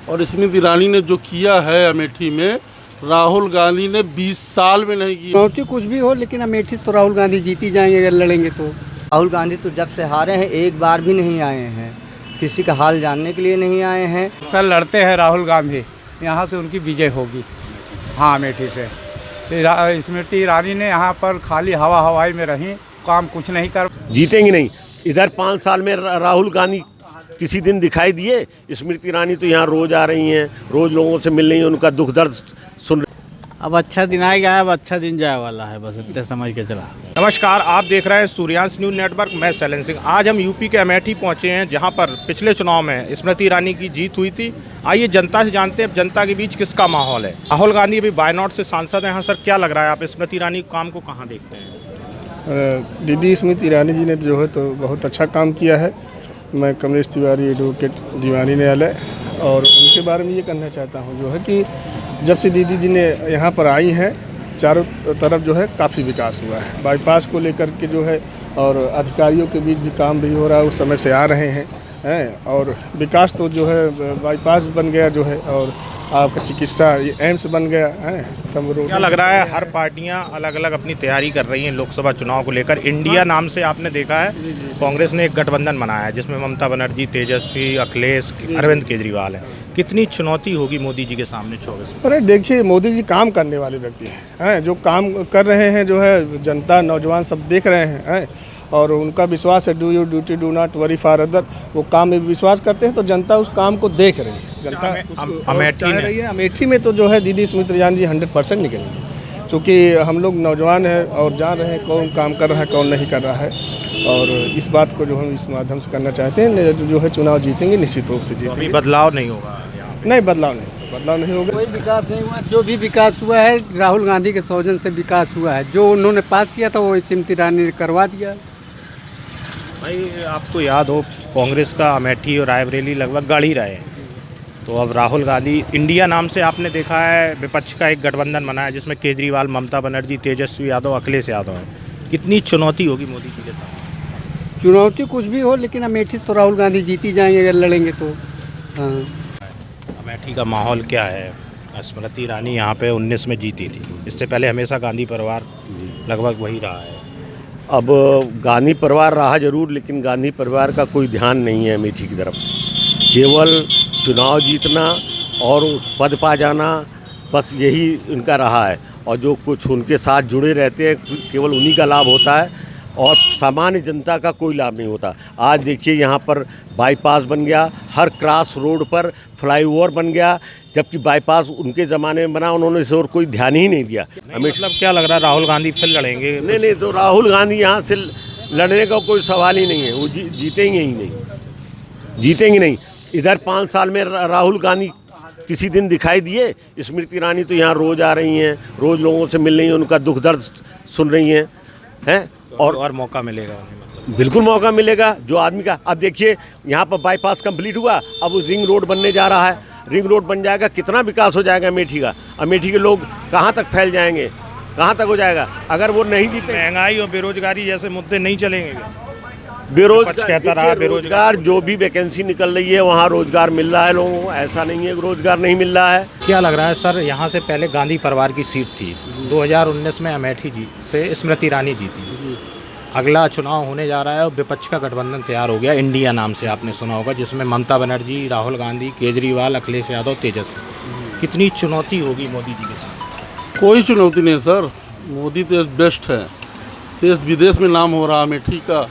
और स्मृति ईरानी ने जो किया है अमेठी में, राहुल गांधी ने 20 साल में नहीं किया। चुनौती कुछ भी हो, लेकिन अमेठी तो राहुल गांधी जीती जाएंगे अगर लड़ेंगे तो। राहुल गांधी तो जब से हारे हैं एक बार भी नहीं आए हैं, किसी का हाल जानने के लिए नहीं आए हैं। सर लड़ते हैं राहुल गांधी, यहाँ से उनकी विजय होगी। हाँ, अमेठी से स्मृति ईरानी ने यहाँ पर खाली हवाई में रही, काम कुछ नहीं कर जीतेंगे नहीं। इधर 5 साल में राहुल गांधी किसी दिन दिखाई दिए? स्मृति ईरानी तो यहाँ रोज आ रही हैं, रोज लोगों से मिल रही हैं, उनका दुख दर्द सुन। अब अच्छा दिन आएगा, अब अच्छा दिन जाए वाला है, बस इतने समझ के चला। नमस्कार, आप देख रहे हैं सूर्यांश न्यूज़ नेटवर्क। मैं शैलेंद्र सिंह। आज हम यूपी के अमेठी पहुंचे हैं, जहां पर पिछले चुनाव में स्मृति ईरानी की जीत हुई थी। आइए जनता से जानते हैं, जनता के बीच किसका माहौल है। राहुल गांधी अभी बायनॉट से सांसद हैं। हाँ सर, क्या लग रहा है, आप स्मृति ईरानी के काम को कहाँ देखते हैं? दीदी स्मृति ईरानी जी ने जो है तो बहुत अच्छा काम किया है। मैं कमलेश तिवारी एडवोकेट दीवानी न्यायालय, और उनके बारे में ये कहना चाहता हूँ जो है कि जब से दीदी जी ने यहाँ पर आई हैं, चारों तरफ जो है काफ़ी विकास हुआ है। बाईपास को लेकर के जो है, और अधिकारियों के बीच भी काम भी हो रहा है, उस समय से आ रहे हैं और विकास तो जो है बाईपास बन गया जो है, और आपका चिकित्सा एम्स बन गया है। क्या लग रहा है, हर पार्टियां अलग अलग अपनी तैयारी कर रही हैं लोकसभा चुनाव को लेकर। इंडिया नाम से आपने देखा है, कांग्रेस ने एक गठबंधन बनाया है जिसमें ममता बनर्जी, तेजस्वी, अखिलेश, अरविंद केजरीवाल है। कितनी चुनौती होगी मोदी जी के सामने 24? अरे देखिए, मोदी जी काम करने वाले व्यक्ति हैं, जो काम कर रहे हैं जो है, जनता नौजवान सब देख रहे हैं और उनका विश्वास है। Do you duty, do not worry for other. वो काम में विश्वास करते हैं, तो जनता उस काम को देख रही है। जनता अमेठी में रही है। अमेठी में तो जो है दीदी स्मृति ईरानी जी 100% निकलेंगे, क्योंकि हम लोग नौजवान हैं और जान रहे हैं कौन काम कर रहा है कौन नहीं कर रहा है, और इस बात को जो हम इस माध्यम से करना चाहते हैं, जो है चुनाव जीतेंगे, निश्चित रूप से जीतेंगे। बदलाव नहीं होगा? नहीं, बदलाव नहीं होगा। कोई विकास नहीं हुआ। जो भी विकास हुआ है राहुल गांधी के सौजन से विकास हुआ है। जो उन्होंने पास किया था वो स्मृति ईरानी ने करवा दिया। भाई, आपको याद हो, कांग्रेस का अमेठी और रायबरेली लगभग गढ़ ही रहे हैं, तो अब राहुल गांधी, इंडिया नाम से आपने देखा है विपक्ष का एक गठबंधन बना है जिसमें केजरीवाल, ममता बनर्जी, तेजस्वी यादव, अखिलेश यादव हैं। कितनी चुनौती होगी मोदी जी के साथ? चुनौती कुछ भी हो, लेकिन अमेठी तो राहुल गांधी जीती जाएंगे अगर लड़ेंगे तो। हाँ, अमेठी का माहौल क्या है? स्मृति ईरानी यहाँ पे 19 में जीती थी, इससे पहले हमेशा गांधी परिवार लगभग वही रहा है। अब गांधी परिवार रहा जरूर, लेकिन गांधी परिवार का कोई ध्यान नहीं है अमेठी की तरफ। केवल चुनाव जीतना और पद पा जाना, बस यही उनका रहा है, और जो कुछ उनके साथ जुड़े रहते हैं केवल उन्हीं का लाभ होता है, और सामान्य जनता का कोई लाभ नहीं होता। आज देखिए, यहाँ पर बाईपास बन गया, हर क्रॉस रोड पर फ्लाईओवर बन गया, जबकि बाईपास उनके ज़माने में बना, उन्होंने इस और कोई ध्यान ही नहीं दिया। मतलब क्या लग रहा है, राहुल गांधी फिर लड़ेंगे? नहीं, तो राहुल गांधी यहाँ से लड़ने का कोई सवाल ही नहीं है। वो जीतेंगे ही नहीं, जीतेंगे नहीं। इधर 5 साल में राहुल गांधी किसी दिन दिखाई दिए? स्मृति ईरानी तो यहाँ रोज आ रही हैं, रोज लोगों से मिल रही हैं, उनका दुख दर्द सुन रही हैं और मौका मिलेगा? बिल्कुल मौका मिलेगा जो आदमी का। अब देखिए, यहाँ पर बाईपास कंप्लीट हुआ, अब रिंग रोड बनने जा रहा है। रिंग रोड बन जाएगा, कितना विकास हो जाएगा अमेठी का। अमेठी के लोग कहाँ तक फैल जाएंगे, कहाँ तक हो जाएगा अगर वो नहीं जीते। महंगाई और बेरोजगारी जैसे मुद्दे नहीं चलेंगे? बेरोजगार जो भी वैकेंसी निकल रही है वहाँ रोजगार मिल रहा है लोगों को, ऐसा नहीं है कि रोजगार नहीं मिल रहा है। क्या लग रहा है सर, यहाँ से पहले गांधी परिवार की सीट थी, 2019 में अमेठी जी से स्मृति ईरानी जीती। अगला चुनाव होने जा रहा है और विपक्ष का गठबंधन तैयार हो गया, इंडिया नाम से आपने सुना होगा, जिसमें ममता बनर्जी, राहुल गांधी, केजरीवाल, अखिलेश यादव, तेजस्वी। कितनी चुनौती होगी मोदी जी के साथ? कोई चुनौती नहीं सर, मोदी तो बेस्ट है। देश विदेश में नाम हो रहा अमेठी का,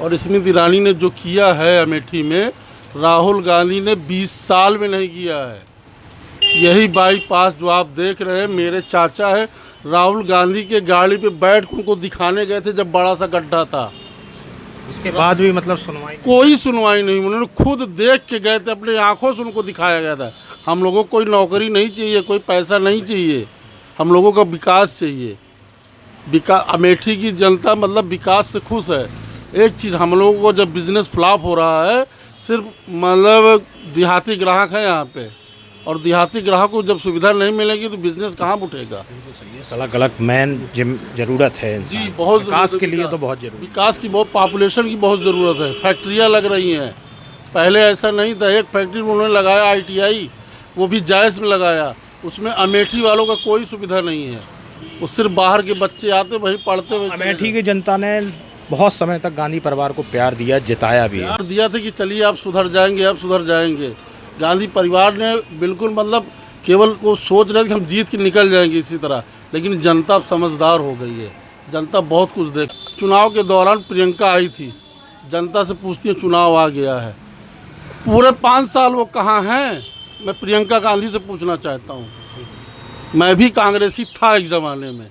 और स्मृति ईरानी ने जो किया है अमेठी में, राहुल गांधी ने 20 साल में नहीं किया है। यही बाईपास जो आप देख रहे हैं, मेरे चाचा है, राहुल गांधी के गाड़ी पे बैठ उनको दिखाने गए थे जब बड़ा सा गड्ढा था। उसके बाद भी मतलब कोई सुनवाई नहीं। उन्होंने खुद देख के गए थे, अपनी आंखों से उनको दिखाया गया था। हम लोगों को कोई नौकरी नहीं चाहिए, कोई पैसा नहीं चाहिए, हम लोगों का विकास चाहिए। अमेठी की जनता मतलब विकास से खुश है। एक चीज़, हम लोगों को जब बिज़नेस फ्लॉप हो रहा है, सिर्फ मतलब देहाती ग्राहक है यहाँ पे, और देहाती ग्राहक को जब सुविधा नहीं मिलेगी तो बिजनेस कहाँ उठेगा। सड़क गलत मेन ज़रूरत है जी, बहुत विकास के लिए तो बहुत जरूरी, विकास की बहुत, पॉपुलेशन की बहुत ज़रूरत है। फैक्ट्रियाँ लग रही हैं, पहले ऐसा नहीं था। एक फैक्ट्री में उन्होंने लगाया ITI, वो भी जायज़ में लगाया। उसमें अमेठी वालों का कोई सुविधा नहीं है, वो सिर्फ बाहर के बच्चे आते वहीं पढ़ते हुए। अमेठी की जनता ने बहुत समय तक गांधी परिवार को प्यार दिया, जिताया भी है। प्यार दिया था कि चलिए आप सुधर जाएंगे, आप सुधर जाएंगे। गांधी परिवार ने बिल्कुल मतलब केवल वो सोच रहे थे कि हम जीत के निकल जाएंगे इसी तरह, लेकिन जनता अब समझदार हो गई है। जनता बहुत कुछ देख। चुनाव के दौरान प्रियंका आई थी, जनता से पूछती है चुनाव आ गया है, पूरे 5 साल वो कहाँ हैं? मैं प्रियंका गांधी से पूछना चाहता हूँ। मैं भी कांग्रेसी था एक ज़माने में,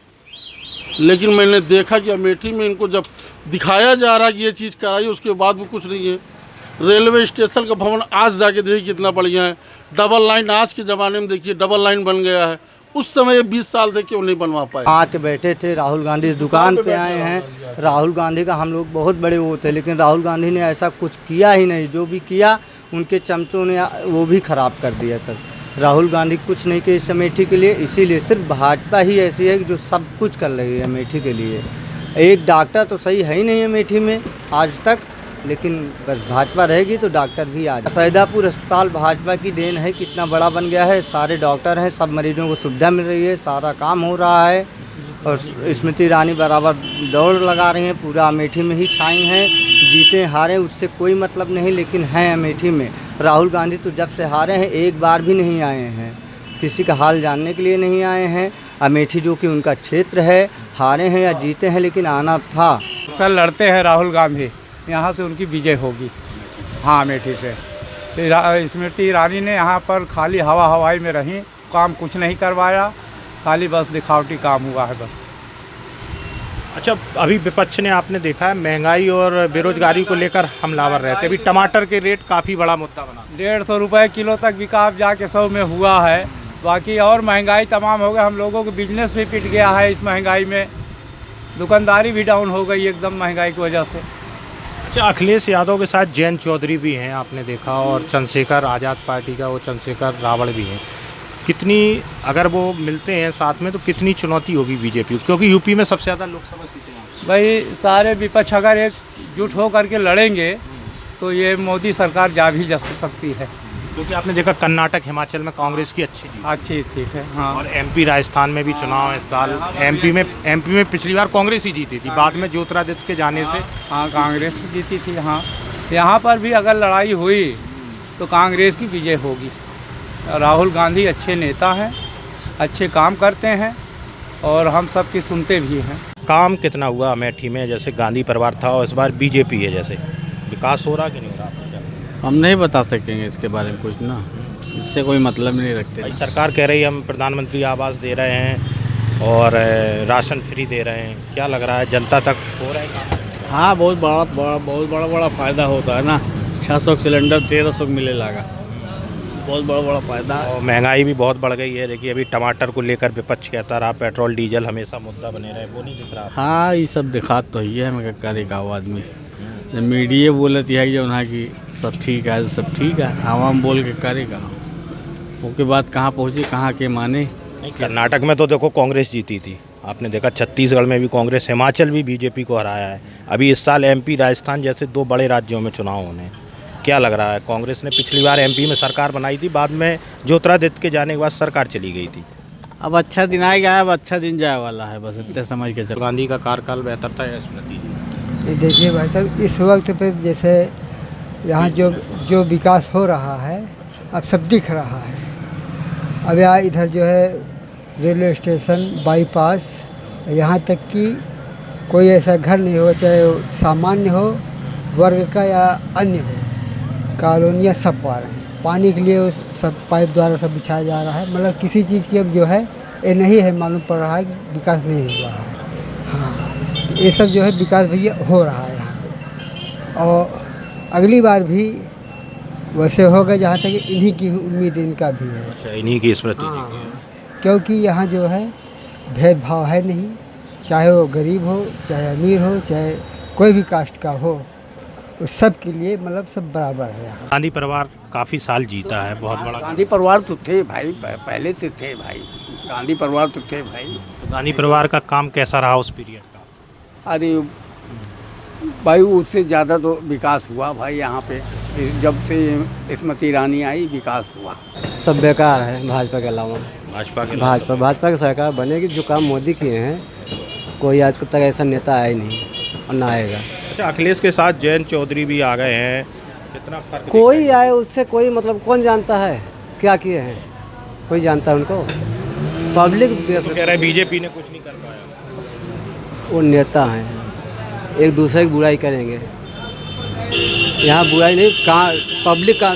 लेकिन मैंने देखा कि अमेठी में इनको जब दिखाया जा रहा है कि ये चीज़ कराई, उसके बाद भी कुछ नहीं है। रेलवे स्टेशन का भवन आज जाके देखिए कितना बढ़िया है। डबल लाइन आज के ज़माने में देखिए डबल लाइन बन गया है, उस समय 20 साल तक क्यों नहीं बनवा पाए। आके बैठे थे, राहुल गांधी इस दुकान पे आए हैं। राहुल गांधी का हम लोग बहुत बड़े वो थे, लेकिन राहुल गांधी ने ऐसा कुछ किया ही नहीं। जो भी किया उनके चमचों ने वो भी ख़राब कर दिया सर। राहुल गांधी कुछ नहीं किया इस अमेठी के लिए, इसीलिए सिर्फ भाजपा ही ऐसी है कि जो सब कुछ कर रही है अमेठी के लिए। एक डॉक्टर तो सही है ही नहीं अमेठी में आज तक, लेकिन बस भाजपा रहेगी तो डॉक्टर भी आ जाए। सैदापुर अस्पताल भाजपा की देन है, कितना बड़ा बन गया है। सारे डॉक्टर हैं, सब मरीजों को सुविधा मिल रही है, सारा काम हो रहा है। और स्मृति ईरानी बराबर दौड़ लगा रही हैं, पूरा अमेठी में ही छाई हैं। जीते हारे उससे कोई मतलब नहीं, लेकिन हैं अमेठी में। राहुल गांधी तो जब से हारे हैं एक बार भी नहीं आए हैं, किसी का हाल जानने के लिए नहीं आए हैं। अमेठी जो कि उनका क्षेत्र है, हारे हैं या जीते हैं, लेकिन आना था। सर लड़ते हैं राहुल गांधी, यहाँ से उनकी विजय होगी। हाँ अमेठी से स्मृति ईरानी ने यहाँ पर खाली हवाई में रही, काम कुछ नहीं करवाया, खाली बस दिखावटी काम हुआ है बस। अच्छा, अभी विपक्ष ने आपने देखा है महंगाई और बेरोजगारी को लेकर हमलावर रहते। अभी टमाटर के रेट काफ़ी बड़ा मुद्दा बना। 150 रुपये किलो तक विकास जाके 100 में हुआ है। बाकी और महंगाई तमाम हो गया, हम लोगों को बिजनेस भी पिट गया है इस महंगाई में। दुकानदारी भी डाउन हो गई एकदम महंगाई की वजह से। अच्छा, अखिलेश यादव के साथ जयंत चौधरी भी हैं आपने देखा, और चंद्रशेखर आज़ाद पार्टी का वो चंद्रशेखर रावण भी हैं। कितनी अगर वो मिलते हैं साथ में तो कितनी चुनौती होगी बीजेपी, क्योंकि यूपी में सबसे ज़्यादा लोकसभा सीटें हैं। भाई सारे विपक्ष अगर एकजुट हो करके लड़ेंगे तो ये मोदी सरकार जा भी जा सकती है, क्योंकि आपने देखा कर्नाटक हिमाचल में कांग्रेस की अच्छी सीट है। हाँ, और एमपी राजस्थान में भी चुनाव इस साल। एमपी में पिछली बार कांग्रेस ही जीती थी, बाद में ज्योतिरादित्य के जाने से हाँ कांग्रेस जीती थी। हाँ, यहाँ पर भी अगर लड़ाई हुई तो कांग्रेस की विजय होगी। राहुल गांधी अच्छे नेता हैं, अच्छे काम करते हैं और हम सब की सुनते भी हैं। काम कितना हुआ अमेठी में? जैसे गांधी परिवार था और इस बार बीजेपी है, जैसे विकास हो रहा कि नहीं हो रहा? हम नहीं बता सकेंगे इसके बारे में कुछ ना, इससे कोई मतलब नहीं रखते। भाई सरकार कह रही है हम प्रधानमंत्री आवास दे रहे हैं और राशन फ्री दे रहे हैं, क्या लग रहा है जनता तक हो रहा है काम? हाँ, बहुत बड़ा फ़ायदा होता है ना। 600 सिलेंडर 1300 मिले लगा, बहुत बड़ा फ़ायदा है। और महंगाई भी बहुत बढ़ गई है। देखिए अभी टमाटर को लेकर विपक्ष कहता रहा पेट्रोल डीजल हमेशा मुद्दा बने रहे, वो नहीं दिख रहा। हाँ, ये सब दिखा तो ही है, मैं करेगा वो आदमी। जब मीडिया बोलती है जो उन्हें कि सब ठीक है, सब ठीक है, आवाम बोल के करेगा, उसके बाद कहाँ पहुँचे, कहाँ के माने। नहीं, कर्नाटक में तो देखो कांग्रेस जीती थी, आपने देखा छत्तीसगढ़ में भी कांग्रेस, हिमाचल भी बीजेपी को हराया है। अभी इस साल एमपी राजस्थान जैसे 2 बड़े राज्यों में चुनाव होने, क्या लग रहा है? कांग्रेस ने पिछली बार एमपी में सरकार बनाई थी, बाद में ज्योतिरादित्य के जाने के बाद सरकार चली गई थी। अब अच्छा दिन आएगा, अब अच्छा दिन जाए वाला है, बस इतने समझ के चलो। गांधी का कार्यकाल बेहतर था या स्मृति? देखिए भाई साहब, इस वक्त पे जैसे यहाँ जो विकास हो रहा है अब सब दिख रहा है। अब यहाँ इधर जो है रेलवे स्टेशन, बाईपास, यहाँ तक कि कोई ऐसा घर नहीं हो, चाहे सामान्य हो वर्ग का या अन्य हो, कॉलोनियाँ सब पा रहे हैं। पानी के लिए सब पाइप द्वारा सब बिछाया जा रहा है। मतलब किसी चीज़ की अब जो है ये नहीं है, मालूम पड़ रहा है कि विकास नहीं हो रहा है। हाँ, ये सब जो है विकास भैया हो रहा है यहाँ पे, और अगली बार भी वैसे होगा, जहाँ तक इन्हीं की उम्मीद इनका भी है। अच्छा, इन्हीं की स्मृति। हाँ, क्योंकि यहाँ जो है भेदभाव है नहीं, चाहे वो गरीब हो, चाहे अमीर हो, चाहे कोई भी कास्ट का हो, उस सब के लिए मतलब सब बराबर है यहाँ। गांधी परिवार काफ़ी साल जीता है, बहुत बड़ा। गांधी परिवार तो थे भाई, पहले से थे भाई, गांधी परिवार तो थे भाई। तो गांधी परिवार का काम कैसा रहा उस पीरियड का? अरे भाई उससे ज़्यादा तो विकास हुआ भाई यहाँ पे, जब से स्मृति ईरानी आई विकास हुआ। सब बेकार है भाजपा के अलावा। भाजपा की सरकार बनेगी। जो काम मोदी किए हैं कोई आज तक ऐसा नेता आया ही नहीं और ना आएगा। अच्छा, अखिलेश के साथ जयंत चौधरी भी आ गए हैं, कितना फर्क? कोई आए उससे कोई मतलब कौन जानता है क्या किए हैं? कोई जानता है उनको? पब्लिक तो कह रहा है बीजेपी ने कुछ नहीं कर पाया। वो नेता हैं, एक दूसरे की बुराई करेंगे। यहाँ बुराई नहीं, कहाँ पब्लिक का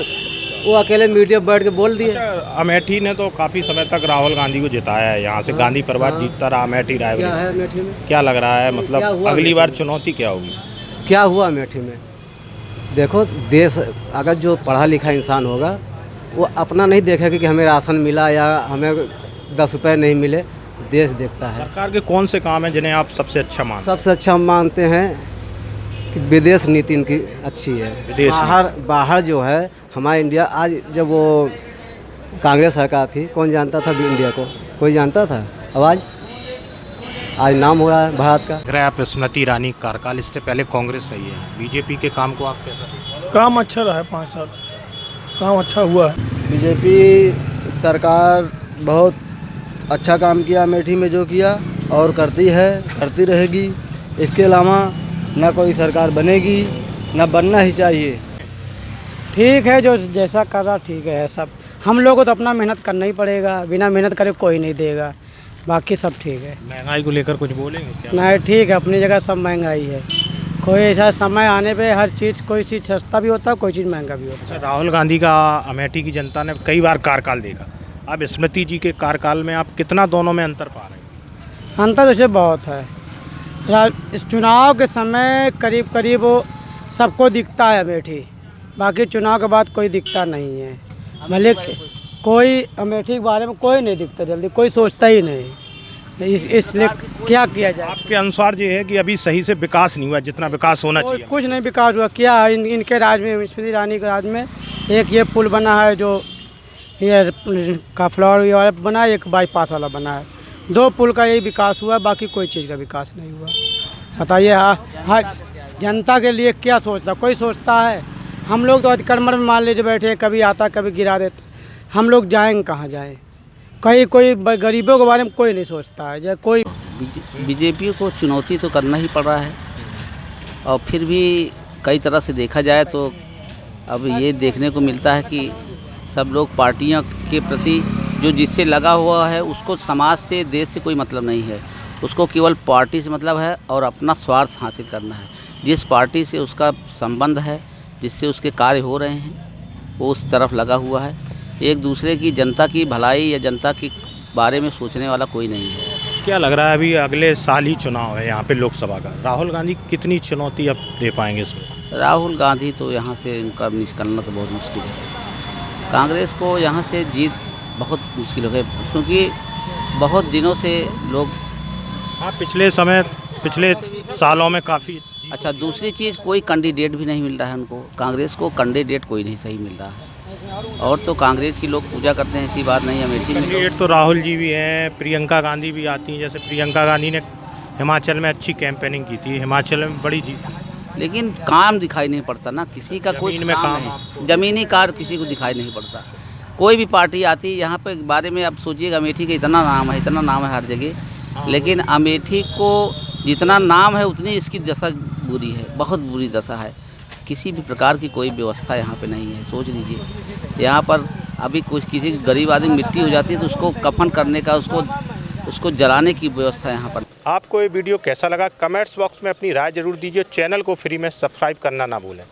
वो अकेले मीडिया बैठ के बोल दिए। अच्छा, अमेठी ने तो काफ़ी समय तक राहुल गांधी को जिताया है, यहाँ से गांधी परिवार जीतता रहा। अमेठी क्या है रायबरेली अमेठी में? क्या लग रहा है, मतलब हुआ अगली अमेठी बार में? चुनौती क्या होगी? क्या हुआ अमेठी में? देखो, देश अगर जो पढ़ा लिखा इंसान होगा वो अपना नहीं देखेगा कि हमें राशन मिला या हमें 10 रुपये नहीं मिले। देश देखता है। सरकार के कौन से काम हैं जिन्हें आप सबसे अच्छा मानते सबसे अच्छा हम मानते हैं कि विदेश नीति इनकी अच्छी है। विदेश बाहर जो है हमारा इंडिया, आज जब वो कांग्रेस सरकार थी कौन जानता था इंडिया को? कोई जानता था? आज नाम हो रहा है भारत का। हैं? आप स्मृति ईरानी कार्यकाल, इससे पहले कांग्रेस रही है, बीजेपी के काम को आप कैसा? काम अच्छा रहा है, 5 साल काम अच्छा हुआ है। बीजेपी सरकार बहुत अच्छा काम किया अमेठी में, जो किया और करती है, करती रहेगी। इसके अलावा न कोई सरकार बनेगी, न बनना ही चाहिए। ठीक है, जो जैसा कर रहा ठीक है। सब हम लोग को तो अपना मेहनत करना ही पड़ेगा, बिना मेहनत करे कोई नहीं देगा। बाकी सब ठीक है। महंगाई को लेकर कुछ बोलेंगे क्या? नहीं, ठीक है, अपनी जगह सब महंगाई है। कोई ऐसा समय आने पे हर चीज़, कोई चीज़ सस्ता भी होता है, कोई चीज़ महंगा भी होता है। राहुल गांधी का अमेठी की जनता ने कई बार कार्यकाल देखा, अब स्मृति जी के कार्यकाल में आप कितना दोनों में अंतर पा रहे हैं? अंतर वैसे बहुत है। इस चुनाव के समय करीब करीब वो सबको दिखता है अमेठी, बाकी चुनाव के बाद कोई दिखता नहीं है। भले कोई अमेठी के बारे में कोई नहीं दिखता, जल्दी कोई सोचता ही नहीं। इसलिए क्या किया जाए? आपके अनुसार ये है कि अभी सही से विकास नहीं हुआ जितना विकास होना चाहिए? कुछ नहीं विकास हुआ। क्या है इनके राज में, स्मृति ईरानी के राज में एक ये पुल बना है जो ये का फ्लावर वाला बना है, एक बाईपास वाला बना है। 2 पुल का यही विकास हुआ, बाकी कोई चीज़ का विकास नहीं हुआ। बताइए, हर जनता के लिए क्या सोचता? कोई सोचता है? हम लोग तो अतिक्रमण में मान लीजिए बैठे, कभी आता कभी गिरा देता। हम लोग जाएंगे कहाँ जाएं? कोई गरीबों के बारे में कोई नहीं सोचता है। जब कोई बीजेपी को चुनौती तो करना ही पड़ रहा है, और फिर भी कई तरह से देखा जाए तो अब ये देखने को मिलता है कि सब लोग पार्टियों के प्रति जो जिससे लगा हुआ है उसको समाज से, देश से कोई मतलब नहीं है। उसको केवल पार्टी से मतलब है और अपना स्वार्थ हासिल करना है। जिस पार्टी से उसका संबंध है, जिससे उसके कार्य हो रहे हैं, वो उस तरफ लगा हुआ है। एक दूसरे की, जनता की भलाई या जनता के बारे में सोचने वाला कोई नहीं है। क्या लग रहा है, अभी अगले साल ही चुनाव है यहाँ पे लोकसभा का, राहुल गांधी कितनी चुनौती अब दे पाएंगे इसमें? राहुल गांधी तो यहाँ से इनका निकलना तो बहुत मुश्किल है। कांग्रेस को यहाँ से जीत बहुत मुश्किल हो गई, क्योंकि बहुत दिनों से लोग, हाँ, पिछले सालों में काफ़ी। अच्छा, दूसरी चीज़, कोई कैंडिडेट भी नहीं मिल रहा है उनको। कांग्रेस को कैंडिडेट कोई नहीं सही मिल रहा है। और तो कांग्रेस की लोग पूजा करते हैं, ऐसी बात नहीं है। अमेठी में कैंडिडेट तो राहुल जी भी हैं, प्रियंका गांधी भी आती हैं। जैसे प्रियंका गांधी ने हिमाचल में अच्छी कैंपेनिंग की थी, हिमाचल में बड़ी जीत, लेकिन काम दिखाई नहीं पड़ता ना किसी का। कोई जमीन में काम नहीं, ज़मीनी कार्य किसी को दिखाई नहीं पड़ता। कोई भी पार्टी आती है यहाँ पे बारे में, अब सोचिएगा अमेठी का इतना नाम है, इतना नाम है हर जगह, लेकिन अमेठी को जितना नाम है उतनी इसकी दशा बुरी है, बहुत बुरी दशा है। किसी भी प्रकार की कोई व्यवस्था यहाँ पे नहीं है। सोच लीजिए, यहाँ पर अभी कुछ किसी गरीब आदमी मिट्टी हो जाती है तो उसको कफन करने का, उसको जलाने की व्यवस्था यहाँ पर। आपको ये वीडियो कैसा लगा कमेंट्स बॉक्स में अपनी राय जरूर दीजिए। चैनल को फ्री में सब्सक्राइब करना ना भूलें।